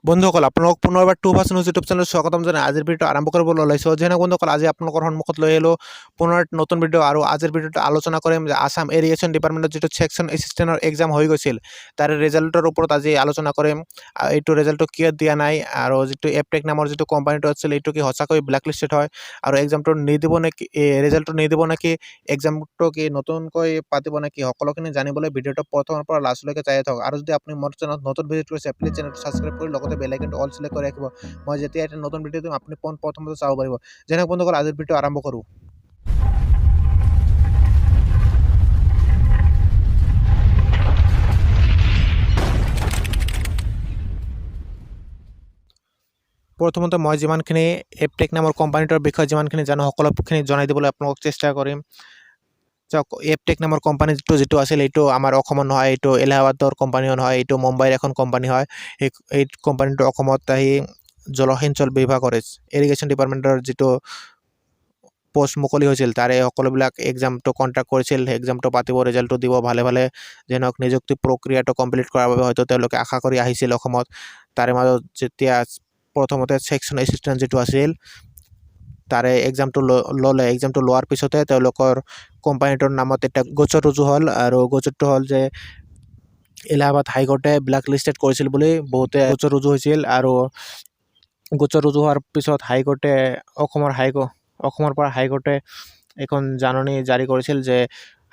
বন্ধুসকল আপোনালোক পুনৰবাৰ 2% ইউটিউব চেনেল স্বাগতম জনাই আজিৰ ভিডিঅ' আৰম্ভ কৰিবলৈ ওলাইছোঁ। যেনে বন্ধুসকল আজি আপোনালোকৰ সন্মুখত লৈ আহিলোঁ পুনৰ নতুন ভিডিঅ' আৰু আজিৰ ভিডিঅ'ত আলোচনা কৰিম যে আসাম এৰিগেশ্যন ডিপাৰ্টমেণ্টত যিটো ছেকশ্যন এছিষ্টেণ্টৰ এক্সাম হৈ গৈছিল তাৰে ৰিজাল্টৰ ওপৰত আজি আলোচনা কৰিম। এইটো ৰিজাল্টটো কিয় দিয়া নাই আৰু যিটো এপটেক নামৰ যিটো কোম্পানীটো আছিল এইটো কি সঁচাকৈ ব্লেক লিষ্টেড হয় আৰু এক্সামটো নিদিব নেকি, ৰিজাল্টটো নিদিব নেকি, এক্সামটো কি নতুনকৈ পাতিব নেকি, সকলোখিনি জানিবলৈ ভিডিঅ'টো প্ৰথমৰ পৰা লাষ্টলৈকে চাই থাকক। আৰু যদি আপুনি মোৰ চেনেলত নতুন ভিডিঅ' কৰিছে প্লিজ চেনেলটো ছাবস্ক্ৰাইব কৰি লগতে বেল আইকনটো অল সিলেক্ট কৰি ৰাখিব। মই যেতিয়া এটা নতুন ভিডিঅ' দিম আপুনি প্ৰথমতে চাব পাৰিব। যেনে বন্ধুসকল আজিৰ ভিডিঅ' আৰম্ভ কৰোঁ। প্ৰথমতে মই যিমানখিনি এপটেক নামৰ কোম্পানীটোৰ বিষয়ে যিমানখিনি জানো সকলোখিনি জনাই দিবলৈ আপোনালোকক চেষ্টা কৰিম। চাওক, এপটেক নামৰ কোম্পানীটো যিটো আছিল এইটো আমাৰ অসমৰ নহয়, এইটো এলাহাবাদৰ কোম্পানীও নহয়, এইটো মুম্বাইৰ এখন কোম্পানী হয়। এই কোম্পানীটো অসমত আহি জলসিঞ্চন বিভাগৰ ইৰিগেশ্যন ডিপাৰ্টমেণ্টৰ যিটো পোষ্ট মুকলি হৈছিল তাৰে সকলোবিলাক এক্সামটো কণ্ট্ৰেক্ট কৰিছিল। এক্সামটো পাতিব, ৰিজাল্টটো দিব, ভালে ভালে যেনক নিযুক্তি প্ৰক্ৰিয়াটো কমপ্লিট কৰাৰ বাবে হয়তো তেওঁলোকে আশা কৰি আহিছিল অসমত। তাৰে মাজত যেতিয়া প্ৰথমতে ছেকশ্যন এছিষ্টেণ্ট যিটো আছিল তাৰে এক্সামটো ল'লে, এক্সামটো লোৱাৰ পিছতে তেওঁলোকৰ কোম্পানীটোৰ নামত এটা গোচৰ ৰুজু হ'ল আৰু গোচৰটো হ'ল যে এলাহাবাদ হাইকোৰ্টে ব্লেক লিষ্টেড কৰিছিল বুলি বহুতে গোচৰ ৰুজু হৈছিল। আৰু গোচৰ ৰুজু হোৱাৰ পিছত হাইকোৰ্টে অসমৰ পৰা হাইকোৰ্টে এখন জাননী জাৰি কৰিছিল যে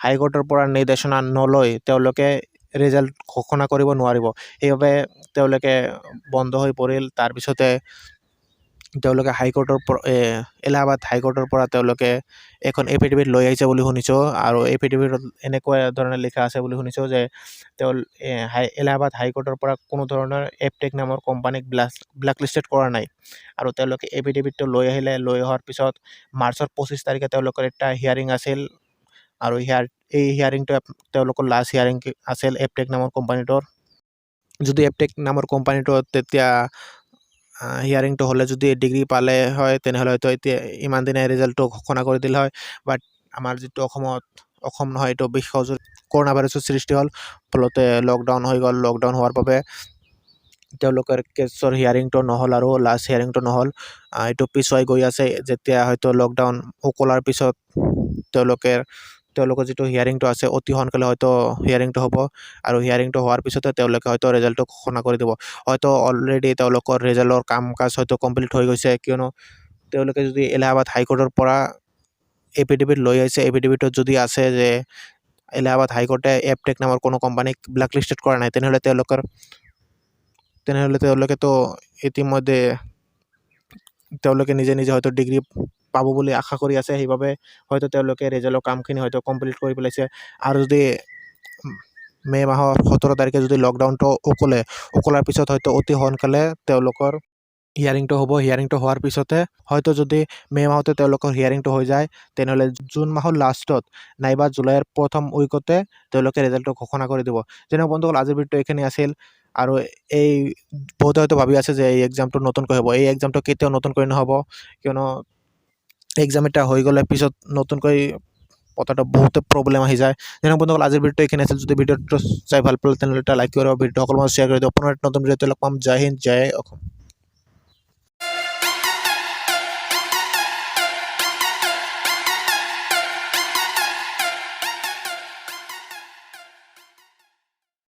হাইকোৰ্টৰ পৰা নিৰ্দেশনা নলৈ তেওঁলোকে ৰিজাল্ট ঘোষণা কৰিব নোৱাৰিব। সেইবাবে তেওঁলোকে বন্ধ হৈ পৰিল। তাৰপিছতে তেওঁলোকে এলাহাবাদ হাইকোৰ্টৰ পৰা তেওঁলোকে এখন এফিডেভিট লৈ আহিছে বুলি শুনিছোঁ। আৰু এফিডেভিটত এনেকুৱা ধৰণে লিখা আছে বুলি শুনিছোঁ যে এলাহাবাদ হাইকোৰ্টৰ পৰা কোনো ধৰণৰ এপটেক নামৰ কোম্পানীক ব্লেক লিষ্টেড কৰা নাই। আৰু তেওঁলোকে এফিডেভিটটো লৈ আহিলে। লৈ অহাৰ পিছত মাৰ্চৰ 25 তাৰিখে তেওঁলোকৰ এটা হিয়াৰিং আছিল আৰু এই হিয়াৰিংটো তেওঁলোকৰ লাষ্ট হিয়াৰিং আছিল এপটেক নামৰ কোম্পানীটোৰ। যদি এপটেক নামৰ কোম্পানীটো তেতিয়া হিয়াৰিংটো হ'লে যদি ডিগ্ৰী পালে হয় তেনেহ'লে হয়তো এতিয়া ইমান দিনে ৰিজাল্টটো ঘোষণা কৰি দিলে হয়। বাট আমাৰ যিটো অসম নহয়, এইটো বিশ্বজুৰি কৰোণা ভাইৰাছৰ সৃষ্টি হ'ল, ফলতে লকডাউন হৈ গ'ল। লকডাউন হোৱাৰ বাবে তেওঁলোকৰ কেছৰ হিয়াৰিংটো নহ'ল আৰু লাষ্ট হিয়াৰিংটো নহ'ল। এইটো পিছুৱাই গৈ আছে। যেতিয়া হয়তো লকডাউন উকলাৰ পিছত তেওঁলোকৰ যিটো হিয়াৰিংটো আছে অতি সোনকালে হয়তো হিয়াৰিংটো হ'ব আৰু হিয়াৰিংটো হোৱাৰ পিছতে তেওঁলোকে হয়তো ৰিজাল্টটো ঘোষণা কৰি দিব। হয়তো অলৰেডি তেওঁলোকৰ ৰিজাল্টৰ কাম কাজ হয়তো কমপ্লিট হৈ গৈছে, কিয়নো তেওঁলোকে যদি এলাহাবাদ হাইকোৰ্টৰ পৰা এফিডেভিট লৈ আহিছে, এফিডেভিটত যদি আছে যে এলাহাবাদ হাইকোৰ্টে এপটেক নামৰ কোনো কোম্পানীক ব্লেক লিষ্টেড কৰা নাই, তেনেহ'লে তেওঁলোকেতো ইতিমধ্যে তেওঁলোকে নিজে নিজে হয়তো ডিগ্ৰী পাব বুলি আশা কৰি আছে। সেইবাবে হয়তো তেওঁলোকে ৰিজাল্টৰ কামখিনি হয়তো কমপ্লিট কৰি পেলাইছে। আৰু যদি মে' মাহৰ 17 তাৰিখে যদি লকডাউনটো উকলাৰ পিছত হয়তো অতি সোনকালে তেওঁলোকৰ হিয়াৰিংটো হ'ব। হিয়াৰিংটো হোৱাৰ পিছতে হয়তো যদি মে' মাহতে তেওঁলোকৰ হিয়াৰিংটো হৈ যায় তেনেহ'লে জুন মাহৰ লাষ্টত নাইবা জুলাইৰ প্ৰথম উইকতে তেওঁলোকে ৰিজাল্টটো ঘোষণা কৰি দিব। যেনে বন্ধুসকল আজিৰ ভিডিঅ'টো এইখিনি আছিল। আৰু এই বহুতে হয়তো ভাবি আছে যে এই এক্সামটো নতুনকৈ হ'ব। এই এক্সামটো কেতিয়াও নতুনকৈ নহ'ব, কিয়নো এক্সাম এটা হৈ গ'লে পিছত নতুনকৈ পতাটো বহুতে প্ৰব্লেম আহি যায়। যেনে বন্ধুসকল আজিৰ ভিডিঅ'টো এইখিনি আছিল। যদি ভিডিঅ'টো চাই ভাল পালে তেনেহ'লে এটা লাইক কৰিব, ভিডিঅ'টো সকলোৰে মাজত শ্বেয়াৰ কৰি দিব। পুনৰ নতুন ভিডিঅ'টো লগ পাম। জয় হিন্দ, জয় অসম।